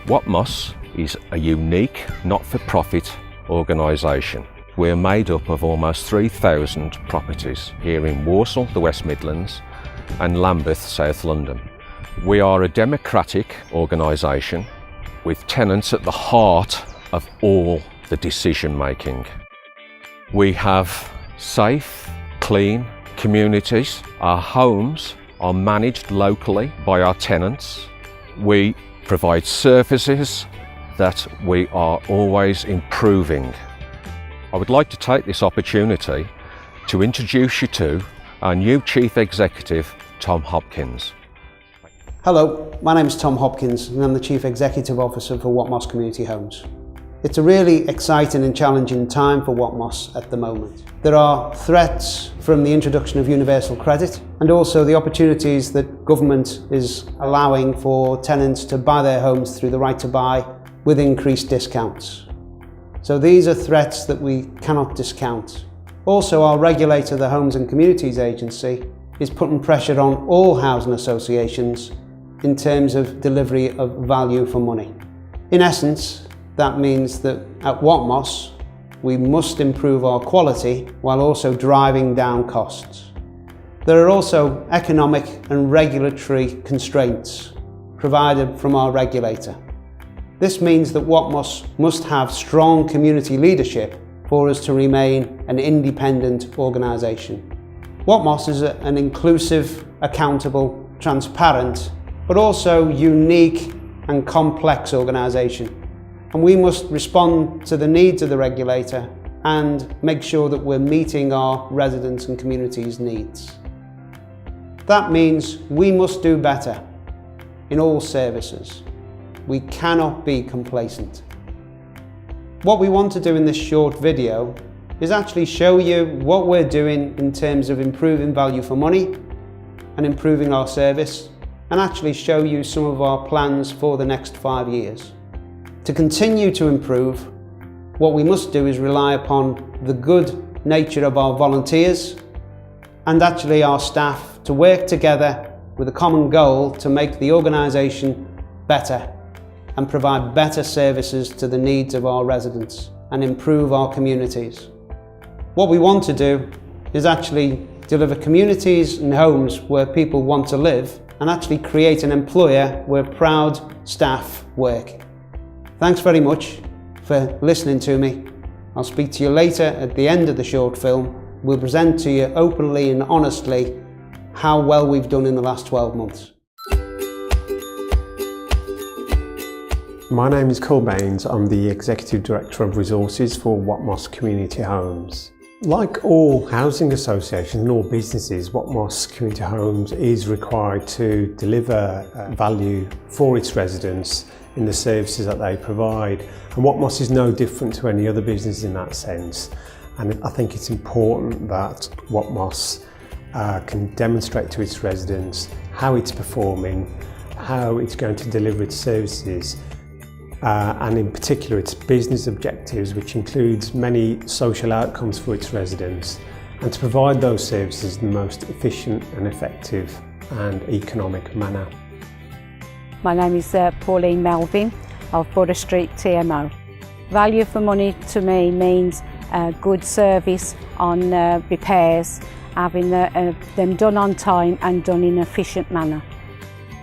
Watmos is a unique, not-for-profit organisation. We're made up of almost 3,000 properties here in Walsall, the West Midlands, and Lambeth, South London. We are a democratic organisation with tenants at the heart of all the decision making. We have safe, clean communities. Our homes are managed locally by our tenants. We provide services that we are always improving. I would like to take this opportunity to introduce you to our new Chief Executive, Tom Hopkins. Hello, my name is Tom Hopkins and I'm the Chief Executive Officer for Watmos Community Homes. It's a really exciting and challenging time for Watmos at the moment. There are threats from the introduction of universal credit and also the opportunities that government is allowing for tenants to buy their homes through the right to buy with increased discounts. So these are threats that we cannot discount. Also, our regulator, the Homes and Communities Agency, is putting pressure on all housing associations in terms of delivery of value for money. In essence, that means that at Watmos, we must improve our quality while also driving down costs. There are also economic and regulatory constraints provided from our regulator. This means that Watmos must have strong community leadership for us to remain an independent organisation. Watmos is an inclusive, accountable, transparent, but also unique and complex organisation. And we must respond to the needs of the regulator and make sure that we're meeting our residents' and communities' needs. That means we must do better in all services. We cannot be complacent. What we want to do in this short video is actually show you what we're doing in terms of improving value for money and improving our service, and actually show you some of our plans for the next 5 years. To continue to improve, what we must do is rely upon the good nature of our volunteers and actually our staff to work together with a common goal to make the organisation better and provide better services to the needs of our residents and improve our communities. What we want to do is actually deliver communities and homes where people want to live and actually create an employer where proud staff work. Thanks very much for listening to me. I'll speak to you later at the end of the short film. We'll present to you openly and honestly how well we've done in the last 12 months. My name is Cole Baines. I'm the Executive Director of Resources for Watmos Community Homes. Like all housing associations and all businesses, Watmos Community Homes is required to deliver value for its residents in the services that they provide. And Watmos is no different to any other business in that sense. And I think it's important that Watmos can demonstrate to its residents how it's performing, how it's going to deliver its services, and in particular its business objectives, which includes many social outcomes for its residents, and to provide those services in the most efficient and effective and economic manner. My name is Pauline Melvin of Borough Street TMO. Value for money to me means good service on repairs, having them done on time and done in an efficient manner.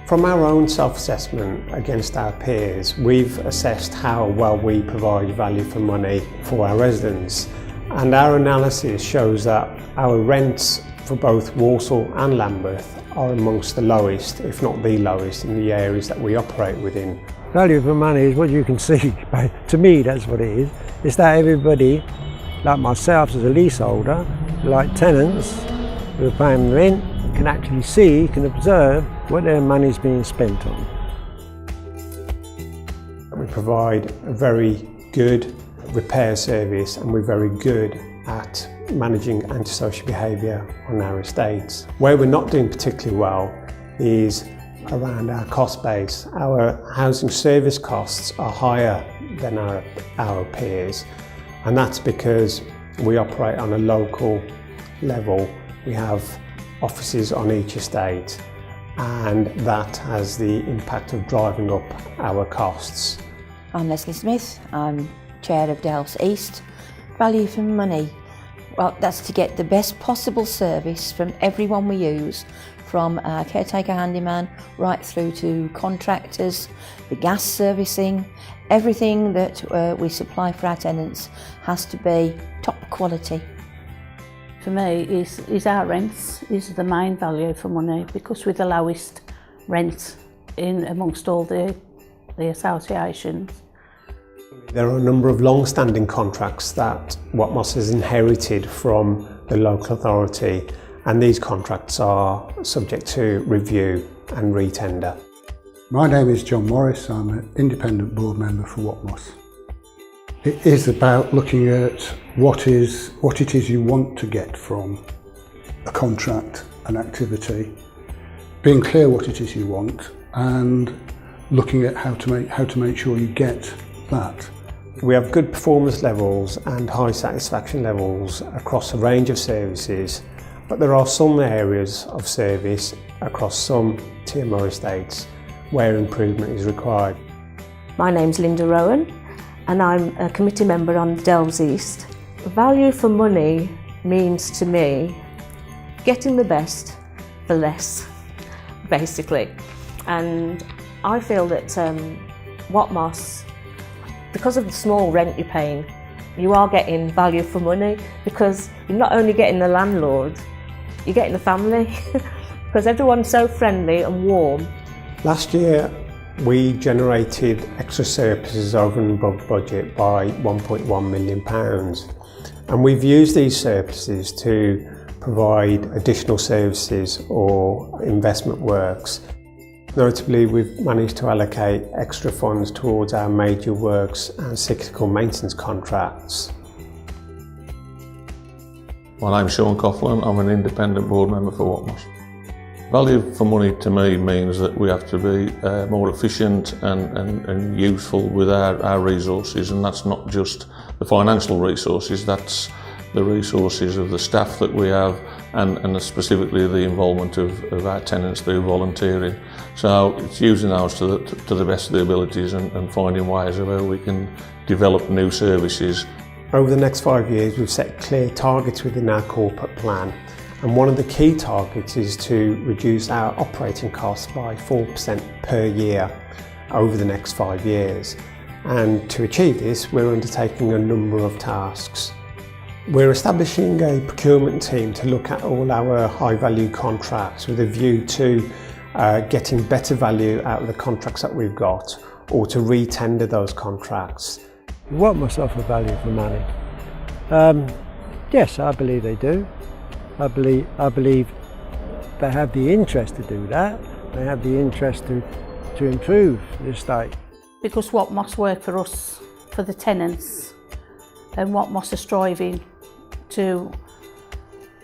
From our own self-assessment against our peers, we've assessed how well we provide value for money for our residents, and our analysis shows that our rents for both Walsall and Lambeth are amongst the lowest, if not the lowest, in the areas that we operate within. Value for money is what you can see. To me, that's what it is. It's that everybody, like myself as a leaseholder, like tenants who are paying rent, can actually see, can observe what their money is being spent on. We provide a very good repair service, and we're very good at managing antisocial behaviour on our estates. Where we're not doing particularly well is around our cost base. Our housing service costs are higher than our peers, and that's because we operate on a local level. We have offices on each estate, and that has the impact of driving up our costs. I'm Leslie Smith, I'm Chair of Delves East. Value for money, well, that's to get the best possible service from everyone we use, from our caretaker handyman right through to contractors, the gas servicing. Everything that we supply for our tenants has to be top quality. For me, is our rents is the main value for money, because we're the lowest rent in amongst all the associations. There are a number of long-standing contracts that Watmos has inherited from the local authority, and these contracts are subject to review and re-tender. My name is John Morris, I'm an independent board member for Watmos. It is about looking at what it is you want to get from a contract, an activity, being clear what it is you want, and looking at how to make sure you get that. We have good performance levels and high satisfaction levels across a range of services, but there are some areas of service across some TMO estates where improvement is required. My name's Linda Rowan and I'm a committee member on Delves East. Value for money means to me getting the best for less, basically. And I feel that Watmos, because of the small rent you're paying, you are getting value for money, because you're not only getting the landlord, you're getting the family, because everyone's so friendly and warm. Last year we generated extra surpluses over and above budget by £1.1 million, and we've used these surpluses to provide additional services or investment works. Notably, we've managed to allocate extra funds towards our major works and cyclical maintenance contracts. My name's Sean Coughlin, I'm an independent board member for Watmos. Value for money to me means that we have to be more efficient and useful with our resources, and that's not just the financial resources, that's the resources of the staff that we have, and specifically the involvement of our tenants through volunteering. So it's using those to the best of the abilities and finding ways of how we can develop new services. Over the next 5 years we've set clear targets within our corporate plan, and one of the key targets is to reduce our operating costs by 4% per year over the next 5 years. And to achieve this, we're undertaking a number of tasks. We're establishing a procurement team to look at all our high value contracts with a view to getting better value out of the contracts that we've got, or to re-tender those contracts. Watmos offer value for money? Yes, I believe they do. I believe they have the interest to do that. They have the interest to improve the estate. Because Watmos work for us, for the tenants, and Watmos are striving to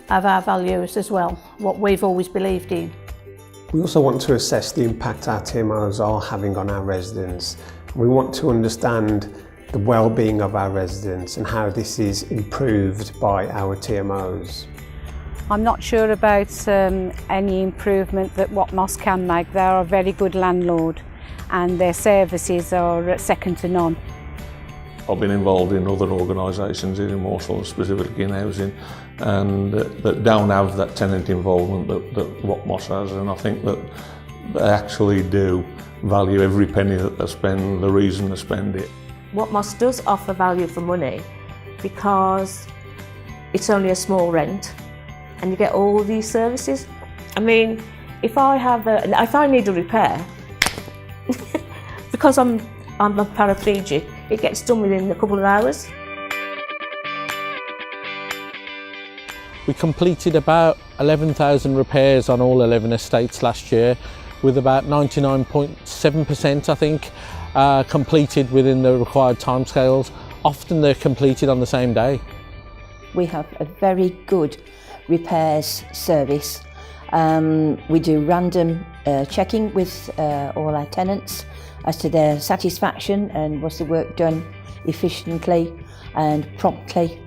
have our values as well, what we've always believed in. We also want to assess the impact our TMOs are having on our residents. We want to understand the well-being of our residents and how this is improved by our TMOs. I'm not sure about any improvement that Watmos can make. They are a very good landlord and their services are second to none. I've been involved in other organisations here in Walsall, specifically in housing, and that don't have that tenant involvement that Watmos has, and I think that they actually do value every penny that they spend, the reason they spend it. Watmos does offer value for money because it's only a small rent and you get all these services. I mean, if I need a repair, because I'm a paraplegic, it gets done within a couple of hours. We completed about 11,000 repairs on all 11 estates last year, with about 99.7% I think completed within the required timescales. Often they're completed on the same day. We have a very good repairs service. We do random checking with all our tenants as to their satisfaction and was the work done efficiently and promptly.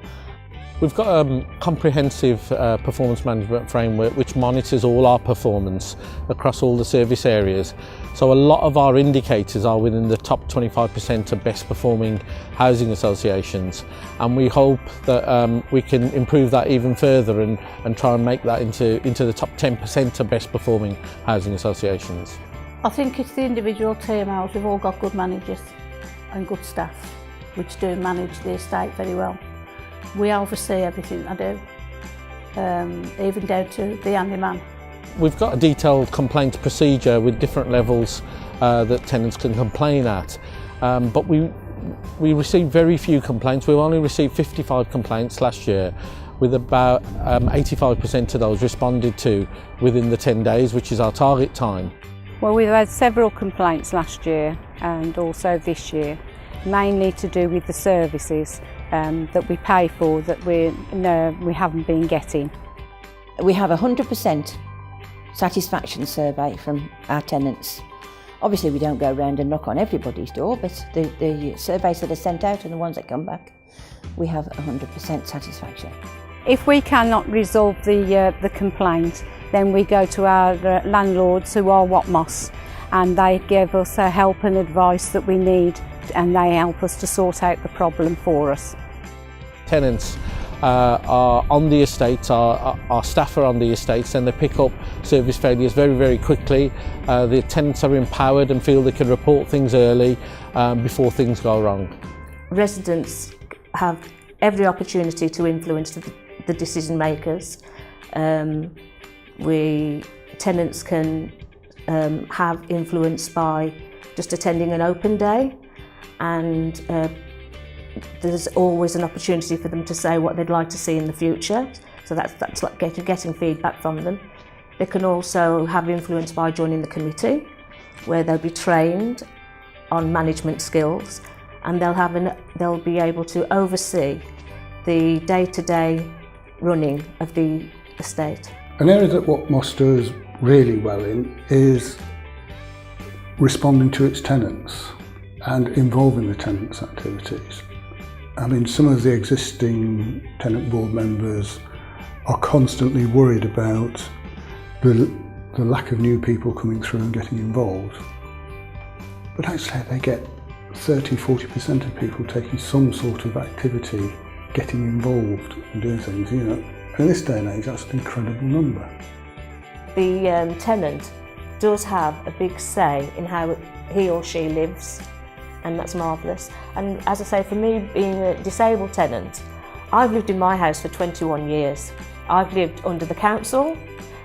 We've got a comprehensive performance management framework which monitors all our performance across all the service areas. So a lot of our indicators are within the top 25% of best performing housing associations, and we hope that we can improve that even further and try and make that into the top 10% of best performing housing associations. I think it's the individual TMOs. We've all got good managers and good staff which do manage the estate very well. We oversee everything I do, even down to the handyman. We've got a detailed complaint procedure with different levels that tenants can complain at, but we received very few complaints. We've only received 55 complaints last year, with about 85% of those responded to within the 10 days, which is our target time. Well, we've had several complaints last year and also this year, mainly to do with the services that we pay for that we haven't been getting. We have a 100% satisfaction survey from our tenants. Obviously we don't go around and knock on everybody's door, but the surveys that are sent out and the ones that come back, we have 100% satisfaction. If we cannot resolve the complaint, then we go to our landlords, who are Watmos, and they give us help and advice that we need, and they help us to sort out the problem for us. Tenants are on the estates, our staff are on the estates, and they pick up service failures very, very quickly. The tenants are empowered and feel they can report things early before things go wrong. Residents have every opportunity to influence the decision makers. Tenants can have influence by just attending an open day, and there's always an opportunity for them to say what they'd like to see in the future. So that's like getting feedback from them. They can also have influence by joining the committee, where they'll be trained on management skills, and they'll be able to oversee the day-to-day running of the estate. An area that Watmos does really well in is responding to its tenants and involving the tenants' activities. I mean, some of the existing tenant board members are constantly worried about the lack of new people coming through and getting involved. But actually they get 30–40% of people taking some sort of activity, getting involved and doing things, you know. In this day and age, that's an incredible number. The tenant does have a big say in how he or she lives, and that's marvellous. And as I say, for me, being a disabled tenant, I've lived in my house for 21 years. I've lived under the council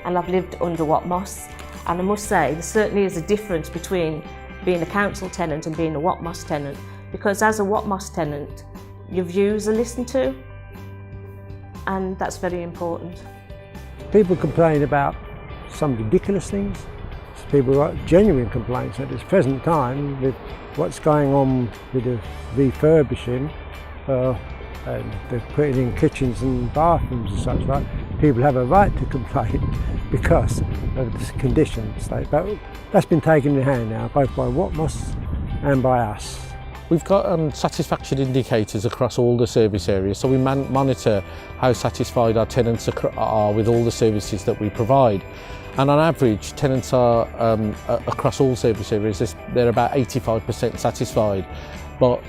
and I've lived under Watmos, and I must say there certainly is a difference between being a council tenant and being a Watmos tenant, because as a Watmos tenant your views are listened to, and that's very important. People complain about some ridiculous things. People got genuine complaints at this present time with what's going on with the refurbishing and they're putting in kitchens and bathrooms and such like. People have a right to complain because of the conditions. But that's been taken in hand now, both by Watmos and by us. We've got satisfaction indicators across all the service areas, so we monitor how satisfied our tenants are with all the services that we provide. And on average, tenants are, across all service areas, they're about 85% satisfied. But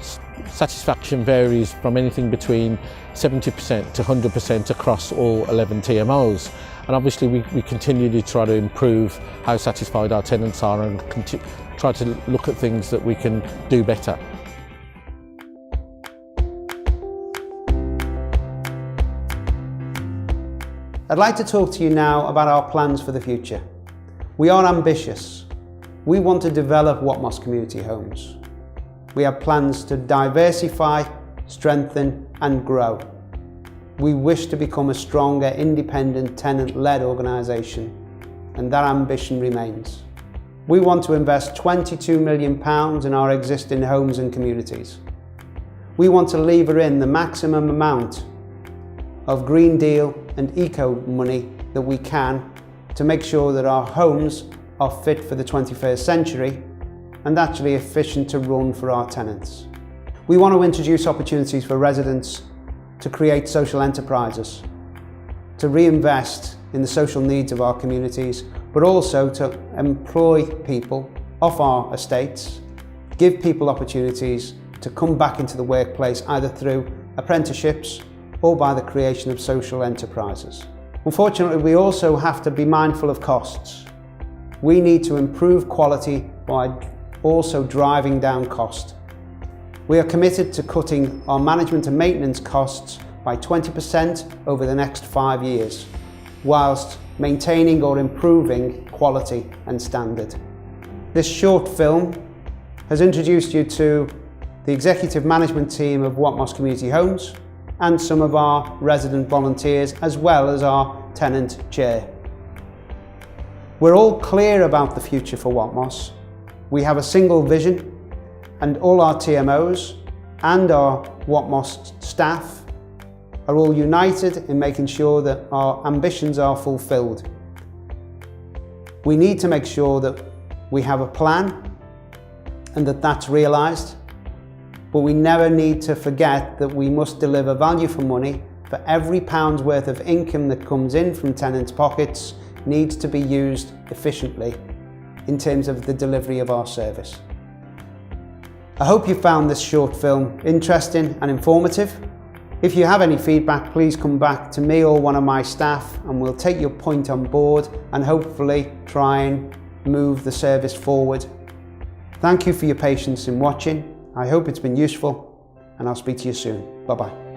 satisfaction varies from anything between 70% to 100% across all 11 TMOs. And obviously we continue to try to improve how satisfied our tenants are and try to look at things that we can do better. I'd like to talk to you now about our plans for the future. We are ambitious. We want to develop Watmos Community Homes. We have plans to diversify, strengthen and grow. We wish to become a stronger, independent, tenant-led organisation, and that ambition remains. We want to invest £22 million in our existing homes and communities. We want to lever in the maximum amount of Green Deal and eco money that we can to make sure that our homes are fit for the 21st century and actually efficient to run for our tenants. We want to introduce opportunities for residents to create social enterprises, to reinvest in the social needs of our communities, but also to employ people off our estates, give people opportunities to come back into the workplace either through apprenticeships or by the creation of social enterprises. Unfortunately, we also have to be mindful of costs. We need to improve quality by also driving down cost. We are committed to cutting our management and maintenance costs by 20% over the next 5 years, whilst maintaining or improving quality and standard. This short film has introduced you to the executive management team of Watmos Community Homes and some of our resident volunteers, as well as our tenant chair. We're all clear about the future for Watmos. We have a single vision, and all our TMOs and our Watmos staff are all united in making sure that our ambitions are fulfilled. We need to make sure that we have a plan and that that's realised, but we never need to forget that we must deliver value for money. For every pound's worth of income that comes in from tenants' pockets needs to be used efficiently in terms of the delivery of our service. I hope you found this short film interesting and informative. If you have any feedback, please come back to me or one of my staff and we'll take your point on board and hopefully try and move the service forward. Thank you for your patience in watching. I hope it's been useful and I'll speak to you soon. Bye-bye.